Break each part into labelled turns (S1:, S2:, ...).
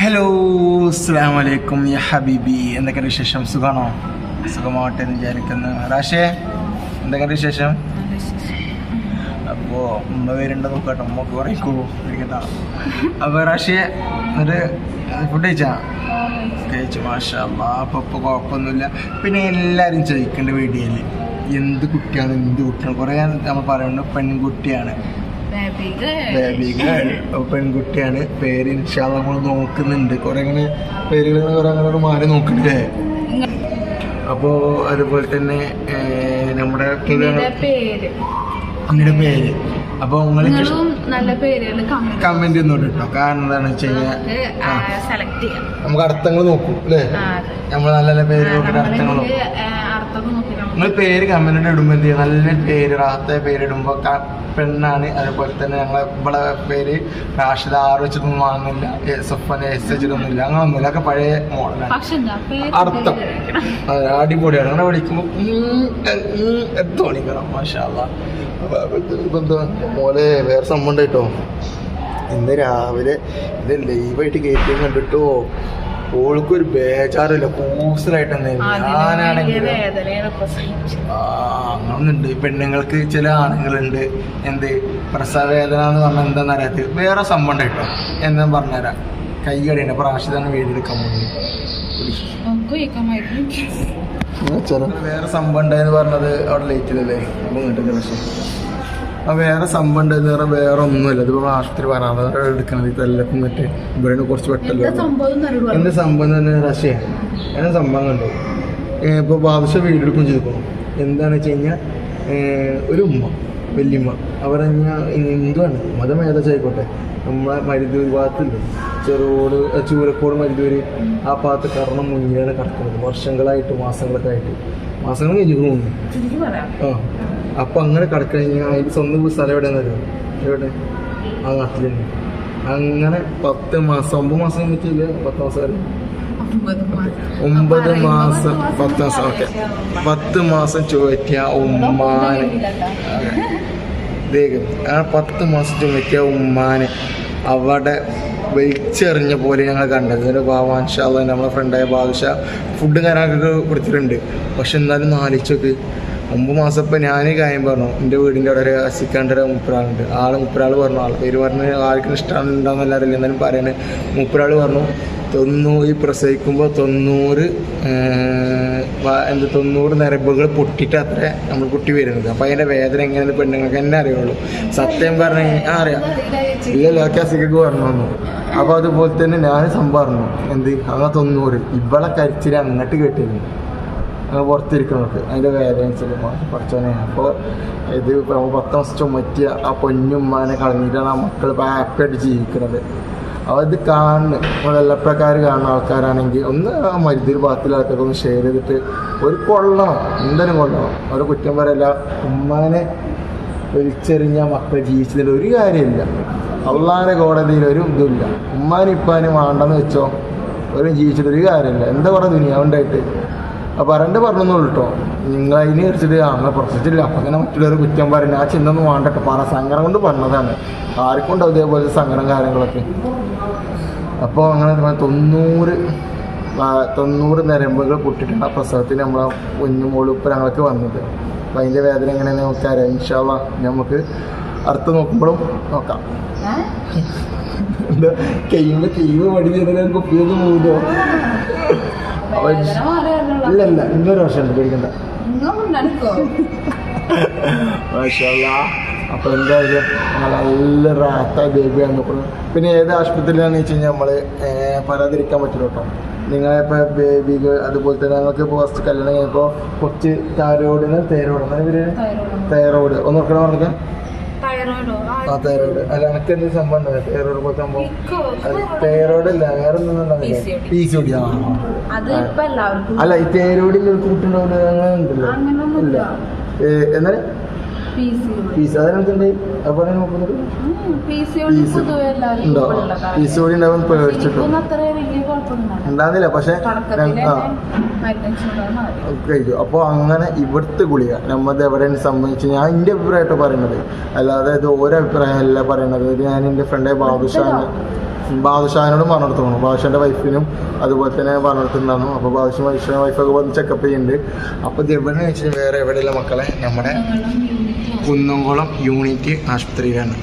S1: Hello അസ്സലാമു അലൈക്കും യാ ഹബീബി. എന്തൊക്കെയാണ് വിശേഷം? സുഖമാണോ? സുഖമാവട്ടെ എന്ന് വിചാരിക്കുന്നു. റാഷേ, എന്തൊക്കെയാണ് വിശേഷം? അപ്പോൾ ഉമ്മ പേരുണ്ട് നോക്കട്ടെ, ഉമ്മക്ക് പറയിക്കോ പിടിക്കട്ടോ. അപ്പോൾ റാഷേ, എന്നിട്ട് ഫുഡ് കഴിച്ചു മാഷാ അല്ലാ. അപ്പോൾ ഇപ്പോൾ കുഴപ്പമൊന്നുമില്ല. പിന്നെ എല്ലാവരും ചോദിക്കേണ്ട വീഡിയോയിൽ എന്ത് കുട്ടിയാണ് കുറേ നമ്മൾ പറയുന്നത് പെൺകുട്ടിയാണ്, ബേബി ഗേൾ പെൺകുട്ടിയാണ്. പേര് ഇൻഷാ അല്ലാഹ് നമ്മൾ നോക്കുന്നുണ്ട്. കുറെ ഇങ്ങനെ പേരുകൾ കുറെ അങ്ങനെ മാറി നോക്കണ്ടേ. അപ്പോൾ അതുപോലെ തന്നെ നമ്മുടെ അമ്മയുടെ പേര് അപ്പോൾ നിങ്ങൾ കമന്റ് ഒന്നും കേട്ടോ. കാരണം എന്താണെന്ന് വെച്ച് കഴിഞ്ഞാൽ നമുക്ക് അർത്ഥങ്ങൾ നോക്കും അല്ലേ. നമ്മൾ നല്ല നല്ല പേര് നോക്കിയിട്ട് അർത്ഥങ്ങൾ നോക്കും. നിങ്ങൾ പേര് കമന്റ് ഇടുമ്പോൾ എന്ത് ചെയ്യുക, നല്ല പേര് റാത്ത പേരിടുമ്പോൾ പെണ്ണാണ്. അതുപോലെ തന്നെ ഞങ്ങളെ ഇവിടെ പേര് റാഷിദ ആറ് വെച്ചിട്ടൊന്നും വാങ്ങുന്നില്ല, സഫനെ എസ് വെച്ചിട്ടൊന്നുമില്ല, അങ്ങനൊന്നുമില്ല. ഒക്കെ പഴയ മോഡലാണ്. അർത്ഥം അടിപൊളിയാണ്. അങ്ങനെ വിളിക്കുമ്പോൾ തോന്നിക്കണം മാഷാ അല്ലാഹ്. എന്താ മോലെ വേറെ സംഭവം ഉണ്ട് കേട്ടോ. ഇന്ന് രാവിലെ ഇത് ലൈവായിട്ട് കയറ്റി കണ്ടിട്ടോ. ഓൾക്കൊരു ബേജാറില്ല, കൂസലായിട്ട് ഞാനാണെങ്കിൽ അങ്ങനൊന്നുണ്ട്. പെണ്ണുങ്ങൾക്ക് ചില ആണുങ്ങളുണ്ട് എന്ത് പ്രസവ വേദന എന്ന് പറഞ്ഞാൽ എന്താണെന്ന് അറിയാത്ത വേറെ സംഭവം ഉണ്ട് കേട്ടോ. എന്താ പറഞ്ഞുതരാം. കൈകടിയുണ്ട്. അപ്പോൾ റാഷിദാണ് വീടെടുക്കാൻ പോകുന്നത്. വേറെ സംഭവം ഉണ്ടായെന്ന് പറഞ്ഞത് അവിടെ ലേറ്റിലല്ലേ പ്രശ്നം. ആ വേറെ സംഭവം ഉണ്ടായെന്ന് പറഞ്ഞാൽ വേറെ ഒന്നുമില്ല. ഇതിപ്പോൾ ആശുപത്രി പറയാതെ എടുക്കണത് ഇതെല്ലാം എന്നിട്ട് ഇവിടെ കുറച്ച് പെട്ടല്ലോ. എന്ത് സംഭവം തന്നെ റഷ്യ എന്നെ സംഭവം കണ്ടു. ഇപ്പോൾ ബാദുഷ വീടെടുക്കും ചെയ്തു. എന്താണെന്ന് വെച്ച് കഴിഞ്ഞാൽ ഒരു ഉമ്മ വല്യമ്മ അവർ എന്തുവാണ് മതം ഏതാച്ചായിക്കോട്ടെ, നമ്മളെ മരുതൂർ ഭാഗത്തുണ്ട് ചെറുകോട് ചൂരക്കോട് മരുതൂർ ആ ഭാഗത്ത് കർണം മുന്നിലാണ് കിടക്കുന്നത്. വർഷങ്ങളായിട്ട് മാസങ്ങൾ കഴിഞ്ഞു. ആ അപ്പം അങ്ങനെ കിടക്കഴിഞ്ഞാൽ അതിന് സ്വന്തം സ്ഥലം എവിടെയാണെന്നറിയോ? എവിടെ? ആ നാട്ടിൽ തന്നെ. അങ്ങനെ 10 മാസം 9 മാസം പറ്റില്ല, 10 മാസം 9 മാസം 10 മാസം ഓക്കെ 10 മാസം ചുവറ്റിയ ഉമ്മാനെ ആ 10 മാസം ചുമറ്റിയ ഉമ്മാനെ അവിടെ വലിച്ചെറിഞ്ഞ പോലെ ഞങ്ങൾ കണ്ടത്. ഒരു ബാവാൻഷാള്ള നമ്മളെ ഫ്രണ്ടായ ബാദുഷ ഫുഡ് കാര്യങ്ങളൊക്കെ കൊടുത്തിട്ടുണ്ട്. പക്ഷെ എന്നാലും നാലിച്ചൊക്കെ 9 മാസം ഇപ്പം ഞാൻ കാര്യം പറഞ്ഞു. എൻ്റെ വീടിൻ്റെ അവിടെ ഒരു അസിക്കാണ്ട് ഒരു മുപ്പരാളുണ്ട്. മുപ്പരാൾ പറഞ്ഞു. പേര് പറഞ്ഞ് ആർക്കും ഇഷ്ടമുണ്ടാകുന്ന അറിയില്ല, എന്നാലും പറയുന്നത് മുപ്പരാൾ പറഞ്ഞു 90 പ്രസവിക്കുമ്പോൾ 90 നരമ്പുകൾ പൊട്ടിയിട്ട് അത്ര നമ്മൾ കുട്ടി വരുന്നത്. അപ്പം അതിൻ്റെ വേദന എങ്ങനെയാണ് പെണ്ണുങ്ങൾക്ക് എന്നെ അറിയുള്ളൂ. സത്യം പറഞ്ഞ അറിയാം ഇല്ലല്ലോ അസിക്ക് പറഞ്ഞു വന്നു. അപ്പോൾ അതുപോലെ തന്നെ ഞാൻ സംഭവം പറഞ്ഞു എന്ത് അങ്ങനെ 90 ഇവളെ കരിച്ചിൽ അങ്ങോട്ട് കേട്ടിരുന്നു പുറത്തിരിക്കുന്നവർക്ക് അതിൻ്റെ വേദന പഠിച്ചോനെ. അപ്പോൾ ഇത് 10 മാസം ചുമറ്റിയ ആ പൊന്നുമ്മാനെ കളഞ്ഞിട്ടാണ് ആ മക്കൾ ഹാപ്പിയായിട്ട് ജീവിക്കുന്നത്. അപ്പോൾ ഇത് കാണുന്നു നമ്മളെല്ലാപ്രക്കാർ കാണുന്ന ആൾക്കാരാണെങ്കിൽ ഒന്ന് ആ മരുന്നൊരു ഭാഗത്തിലൊക്കെ ഒന്ന് ഷെയർ ചെയ്തിട്ട് ഒരു കൊള്ളണം, എന്തായാലും കൊള്ളണം. ഒരു കുറ്റം പറയല്ല. ഉമ്മാനെ വലിച്ചെറിഞ്ഞ മക്കൾ ജീവിച്ചതിൽ ഒരു കാര്യമില്ല. അള്ളാഹിൻ്റെ കോടതിയിൽ ഒരു ഇതുമില്ല. ഉമ്മാനും ഇപ്പാനും വേണ്ടെന്ന് വെച്ചോ ഒരു ജീവിച്ചിട്ടൊരു കാര്യമില്ല. എന്താ പറയുക ദുനിയാവുണ്ടായിട്ട്. അപ്പോൾ പറഞ്ഞുള്ളൂ കേട്ടോ. നിങ്ങൾ അതിന് വെച്ചിട്ട് അങ്ങനെ പ്രശ്നിച്ചില്ല. അപ്പം അങ്ങനെ മറ്റുള്ളവർ കുറ്റം പറയുന്നത് ആ ചിന്ത ഒന്നും വേണ്ടട്ടോ. സങ്കടം കൊണ്ട് പറഞ്ഞതാണ്. ആർക്കും ഉണ്ടാവും ഇതേപോലെ സങ്കടം കാര്യങ്ങളൊക്കെ. അപ്പോൾ അങ്ങനെ 90 നരമ്പുകൾ പൊട്ടിയിട്ടാണ് ആ പ്രസവത്തിന് നമ്മളെ കുഞ്ഞുമോള് ഇപ്പം ഞങ്ങൾക്ക് വന്നത്. അപ്പം അതിൻ്റെ വേദന എങ്ങനെയാണെന്ന് നോക്കാറിയാം. ഇൻഷാ അല്ലാഹ് നമുക്ക് അടുത്ത് നോക്കുമ്പോഴും നോക്കാം. എന്താ കെയ്യുമ്പോൾ മടി ചെയ്താൽ കുപ്പിയൊന്നും പോകുമോ? ഇല്ല ഇന്നൊരു വർഷമുണ്ട്, പേടിക്കണ്ട. അപ്പോൾ എന്തായാലും നല്ല റാത്തായ ബേബിയാണ്. പിന്നെ ഏത് ആശുപത്രിയിലാണെന്ന് വെച്ച് കഴിഞ്ഞാൽ നമ്മൾ പറയാതിരിക്കാൻ പറ്റില്ല കേട്ടോ. നിങ്ങളിപ്പോൾ ബേബിക്ക് അതുപോലെ തന്നെ ഞങ്ങൾക്ക് ഇപ്പോൾ ഫസ്റ്റ് കല്യാണം കഴിഞ്ഞപ്പോൾ കുറച്ച് തൈറോയ്ഡ് ഒന്ന് നോക്കണം പറഞ്ഞൊക്കെ തൈറോയ്ഡ് അല്ല എനിക്ക് എന്ത് സംഭവം ഉണ്ടാവില്ല. തൈറോയ്ഡ് പോലത്തെ സംഭവം തൈറോയ്ഡ് അല്ല വേറെ ഒന്നും PCOD അല്ല ഈ തൈറോയ്ഡിൽ ഒരു കൂട്ടുണ്ടാവില്ല അങ്ങനെ ഉണ്ടല്ലോ. ഇല്ല എന്നാലും അതിനെന്തുണ്ട് അതുപോലെ നോക്കുന്നത് PCOD ഉണ്ടാവും പേടിച്ചിട്ടോ. ഉണ്ടാകുന്നില്ല. പക്ഷെ കഴിക്കും. അപ്പോൾ അങ്ങനെ ഇവിടുത്തെ ഗുളിക നമ്മത് എവിടെയാണ് സംബന്ധിച്ച് ഞാൻ എൻ്റെ അഭിപ്രായമായിട്ട് പറയുന്നത്, അല്ലാതെ ഇത് ഓരോ അഭിപ്രായമല്ല പറയണത്. ഇത് ഞാൻ എൻ്റെ ഫ്രണ്ട് ബാദുഷാനോടും പറഞ്ഞെടുത്തു പോകണം. ബാദുഷാൻ്റെ വൈഫിനും അതുപോലെ തന്നെ പറഞ്ഞെടുത്തിട്ടുണ്ടായിരുന്നു. അപ്പോൾ ബാദുഷ വൈഫൊക്കെ വന്ന് ചെക്കപ്പ് ചെയ്യുന്നുണ്ട്. അപ്പോൾ ഇത് എവിടെ വെച്ചാൽ വേറെ എവിടെയുള്ള മക്കളെ നമ്മുടെ കുന്നംകുളം യൂണിറ്റ് ആശുപത്രിയിലാണ്.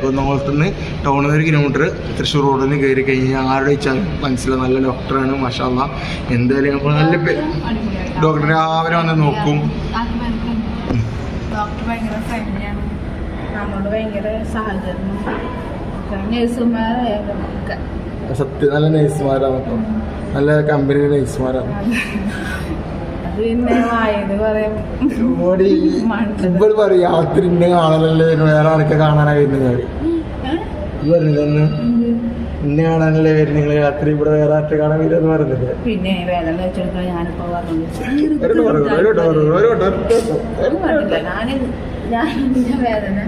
S1: കുന്നംകുളത്ത് നിന്ന് ടൗണിൽ നിന്ന് 1 കിലോമീറ്റർ തൃശ്ശൂർ റോഡിൽ നിന്ന് കയറി കഴിഞ്ഞാൽ ആരുടെ വെച്ചാൽ മനസ്സിലാവും. നല്ല ഡോക്ടറാണ്, മാഷാ അല്ലാഹ്. എന്തായാലും നമ്മൾ നല്ല ഡോക്ടർ രാവിലെ വന്ന് നോക്കും.
S2: ഡോക്ടർ ഭയങ്കര ഫ്രണ്ട്ലിയാണ്, നമ്മളോട് ഭയങ്കര സഹകരണം.
S1: സത്യം നല്ല നഴ്സുമാരാണ് കേട്ടോ, നല്ല കമ്പനി നഴ്സുമാരാണ്. ഇപ്പോൾ പറയും രാത്രി ഇന്നെ കാണാനല്ലേ വേറെ ആരൊക്കെ കാണാനാണ് വരുന്നത്. പറഞ്ഞില്ലെന്ന് ഇന്നെ കാണാനല്ലേ വരുന്നത് നിങ്ങൾ രാത്രി, ഇവിടെ വേറെ ആർക്ക് കാണാൻ വരുമെന്ന് പറഞ്ഞില്ലേ.
S2: പിന്നെ വേദന വെച്ചെടുക്കാൻ ഞാനിപ്പോ വേദന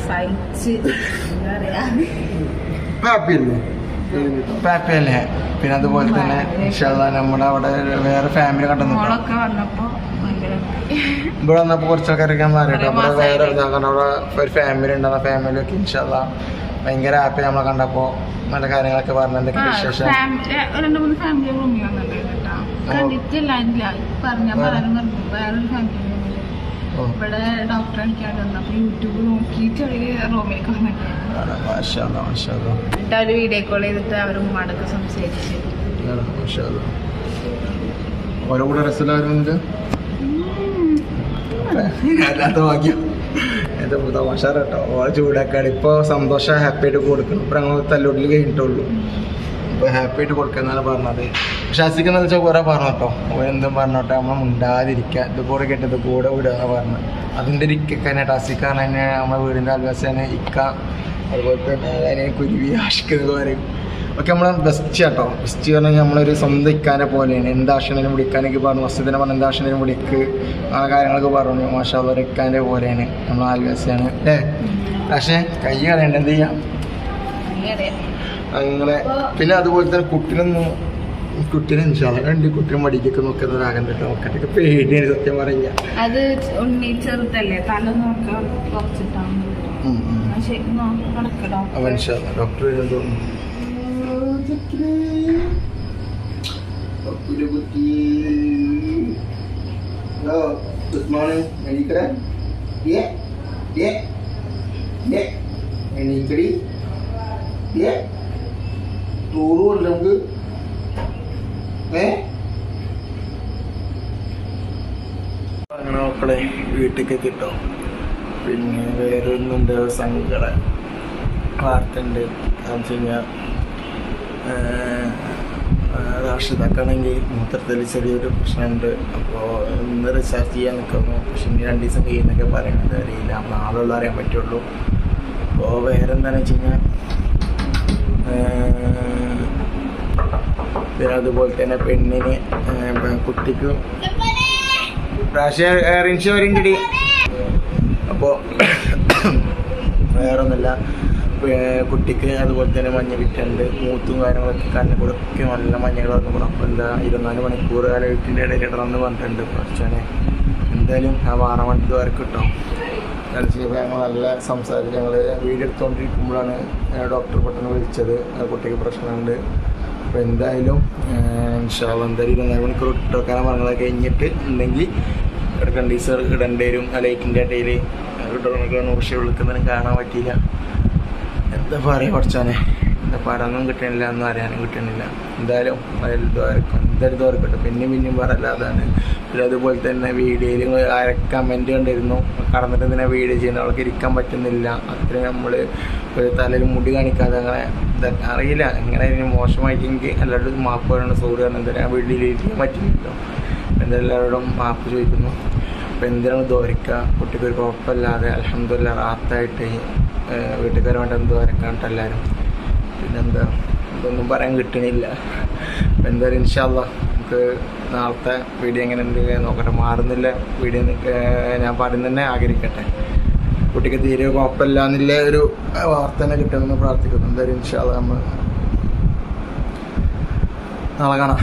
S2: സഹിച്ച്
S1: ഹാപ്പിയല്ലേ. പിന്നെ അതുപോലെ തന്നെ നമ്മുടെ അവിടെ വേറെ ഫാമിലി കണ്ടെന്നു. ഇവിടെ വന്നപ്പോൾ കുറച്ച് ആൾക്കാരൊക്കെ മാറിയിട്ട് നമ്മുടെ വേറെ അവിടെ ഒരു ഫാമിലി ഉണ്ടാകുന്ന ഫാമിലിയൊക്കെ ഇൻഷാല്ലാ ഭയങ്കര ഹാപ്പി നമ്മളെ കണ്ടപ്പോൾ. നല്ല കാര്യങ്ങളൊക്കെ പറഞ്ഞു. എന്തൊക്കെ വിശേഷം?
S2: 2-3 ഫാമിലി ഇവിടെ ഡോക്ടർ എനിക്കായിട്ട് വന്നപ്പോൾ യൂട്യൂബ് നോക്കിയിട്ട് അവര് റൂമിലേക്ക് വന്നിട്ട് അവര് വീഡിയോ കോൾ ചെയ്തിട്ട് അവർ ഉമ്മാടൊക്കെ സംസാരിച്ച്
S1: ഓരോ കൂടെ രസമില്ലായിരുന്നു. എന്താ തമാശ കേട്ടോ, ഓളെ ചൂടാക്കാണ്. ഇപ്പോൾ സന്തോഷം ഹാപ്പി ആയിട്ട് കൊടുക്കണം. ഇപ്പം ഞങ്ങൾ തല്ലൂട്ടിൽ കഴിഞ്ഞിട്ടുള്ളൂ. ഇപ്പോൾ ഹാപ്പി ആയിട്ട് കൊടുക്കാന്നാണ് പറഞ്ഞത്. പക്ഷെ അസിക്കെന്ന് വെച്ചാൽ കുറേ പറഞ്ഞു കേട്ടോ, എന്തും പറഞ്ഞോട്ടെ നമ്മൾ ഉണ്ടാതിരിക്കുക, ഇതുപോലെ കേട്ടത് കൂടെ വിടുക പറഞ്ഞത്. അതിൻ്റെ ഒരു ഇക്കാനായിട്ട് അസിക്കാണ് തന്നെ നമ്മുടെ വീടിൻ്റെ അൽവാസിയാണ് ഇക്ക. അതുപോലെ തന്നെ അതിനെ കുരുവി ആഷിക്കുന്നത് പറയും ഒക്കെ നമ്മളെ ബെസ്റ്റ് കേട്ടോ. ബെസ്റ്റ് പറഞ്ഞാൽ നമ്മളൊരു സ്വന്തം ഇക്കാനെ പോലെയാണ്. എന്താവശ്യത്തിനും വിളിക്കാനൊക്കെ പറഞ്ഞു, വസ്തുതനെ പറഞ്ഞ എന്താവശ്യത്തിനും വിളിക്ക് ആ കാര്യങ്ങളൊക്കെ പറഞ്ഞു. മാഷാ അല്ലാഹ് ഇക്കാൻ്റെ പോലെയാണ്, നമ്മൾ ആൽവാസിയാണ് അല്ലേ. പക്ഷേ കൈ കളയണ്ട, എന്ത് ചെയ്യാം അങ്ങനെ. പിന്നെ അതുപോലെ തന്നെ കുട്ടീനെ രണ്ട് കുട്ടിയും മടിക്കൊക്കെ നോക്കുന്നതാകണ്ട കേട്ടോ. നോക്കട്ടൊക്കെ പേടിയാണ് സത്യം പറഞ്ഞ.
S2: അത് ഉണ്ണി ചെറുതല്ലേ, തല നോക്കാൻ കുറച്ചിട്ടാണ്
S1: ഡോക്ടർ ഗുഡ് മോർണിംഗ്. എണീക്കടി ടൂറുമല്ല നമുക്ക്. അങ്ങനെ മക്കളെ വീട്ടിലേക്ക് കിട്ടും. പിന്നെ വേറെ ഒന്നുണ്ട്, സങ്കട വാർത്ത ഉണ്ട്. എന്ന് വെച്ച് കഴിഞ്ഞാൽ രാഷ്ട്രീയക്കാണെങ്കിൽ മൂത്രത്തിൽ ചെറിയൊരു പ്രശ്നമുണ്ട്. അപ്പോൾ ഇന്ന് റിസർച്ച് ചെയ്യാൻ നിൽക്കുന്നു. പക്ഷെ ഇനി 2 ദിവസം കഴിയുന്നൊക്കെ പറയുന്നത് അറിയില്ല, നാളുള്ള അറിയാൻ പറ്റുള്ളൂ. അപ്പോൾ വേറെ എന്താണെന്ന് വെച്ച് കഴിഞ്ഞാൽ പിന്നെ അതുപോലെ തന്നെ പെണ്ണിന് കുട്ടിക്ക് പ്രാവശ്യം വരെങ്കിടി. അപ്പോൾ വേറൊന്നുമില്ല, കുട്ടിക്ക് അതുപോലെ തന്നെ മഞ്ഞ വിറ്റുണ്ട്. മൂത്തും കാര്യങ്ങളൊക്കെ കണ്ണിൽ കൂടെ ഒക്കെ നല്ല മഞ്ഞകൾ വന്നു കൂടെ. അപ്പോൾ എന്താ 24 മണിക്കൂർ വീട്ടിൻ്റെ ഇടയിൽ ഇടണമെന്ന് പറഞ്ഞിട്ടുണ്ട്. പക്ഷേ എന്തായാലും ആ 6 മണിക്ക് വരെ കിട്ടും. ഞങ്ങൾ നല്ല സംസാരിച്ച് ഞങ്ങൾ വീഡിയോ എടുത്തുകൊണ്ടിരിക്കുമ്പോഴാണ് ഡോക്ടർ പെട്ടെന്ന് വിളിച്ചത്, കുട്ടിക്ക് പ്രശ്നമുണ്ട്. അപ്പോൾ എന്തായാലും ഇൻഷാല്ലാ എന്തായാലും 24 മണിക്കൂർ ഇട്ടുവെക്കാനും പറഞ്ഞത് കഴിഞ്ഞിട്ട് ഉണ്ടെങ്കിൽ കണ്ടീസർ ഇടേണ്ടി വരും. ആ ലൈറ്റിൻ്റെ ഇടയിൽ ഇടണം. പക്ഷേ വിളിക്കുന്നതിനും കാണാൻ പറ്റിയില്ല. എന്താ പറയുക കുറച്ചാനെ, എന്താ പറയാനൊന്നും കിട്ടണില്ല, ഒന്നും അറിയാനും കിട്ടണില്ല. എന്തായാലും എന്തായാലും ദോർക്കട്ടെ. പിന്നെയും പറയല്ല അതാണ്. പിന്നെ അതുപോലെ തന്നെ വീഡിയോയിൽ കമൻറ്റ് കണ്ടിരുന്നു, കടന്നിട്ട് എന്തിനാ വീഡിയോ ചെയ്യുന്ന, അവൾക്ക് ഇരിക്കാൻ പറ്റുന്നില്ല. അത്രയും നമ്മൾ ഒരു തലയിൽ മുടി കാണിക്കാതെ അങ്ങനെ ഇതൊക്കെ അറിയില്ല. എങ്ങനെ മോശമായിട്ടെങ്കിൽ എല്ലാവരും മാപ്പ് പറയണം, സോറി പറയണം. എന്തിനാ വീട്ടിൽ ഇരിക്കാൻ പറ്റുന്നില്ലോ. എന്തെല്ലാവരോടും മാപ്പ് ചോദിക്കുന്നു. അപ്പോൾ എന്തിനാണ് ദോരിക്കുക, കുട്ടിക്ക് ഒരു കുഴപ്പമില്ലാതെ അൽഹംദുലില്ലാഹ് റാഹത്തായിട്ട് വീട്ടുകാർ വേണ്ട എന്തോ വരക്കാണ്ട് എല്ലാവരും. പിന്നെന്താ ഇതൊന്നും പറയാൻ കിട്ടണില്ല. അപ്പോൾ എന്തായാലും ഇൻഷാ അല്ലാഹ് നമുക്ക് നാളത്തെ വീഡിയോ എങ്ങനെ ഉണ്ട് നോക്കട്ടെ. മാറുന്നില്ല വീഡിയോ ഞാൻ പറയുന്നത് തന്നെ ആഗ്രഹിക്കട്ടെ. കുട്ടിക്ക് തീരെ കുഴപ്പമില്ല എന്നുള്ള ഒരു വാർത്ത തന്നെ കിട്ടുമെന്ന് പ്രാർത്ഥിക്കുന്നു. എന്തായാലും ഇൻഷാ അല്ലാഹ് നമ്മൾ നാളെ കാണാം.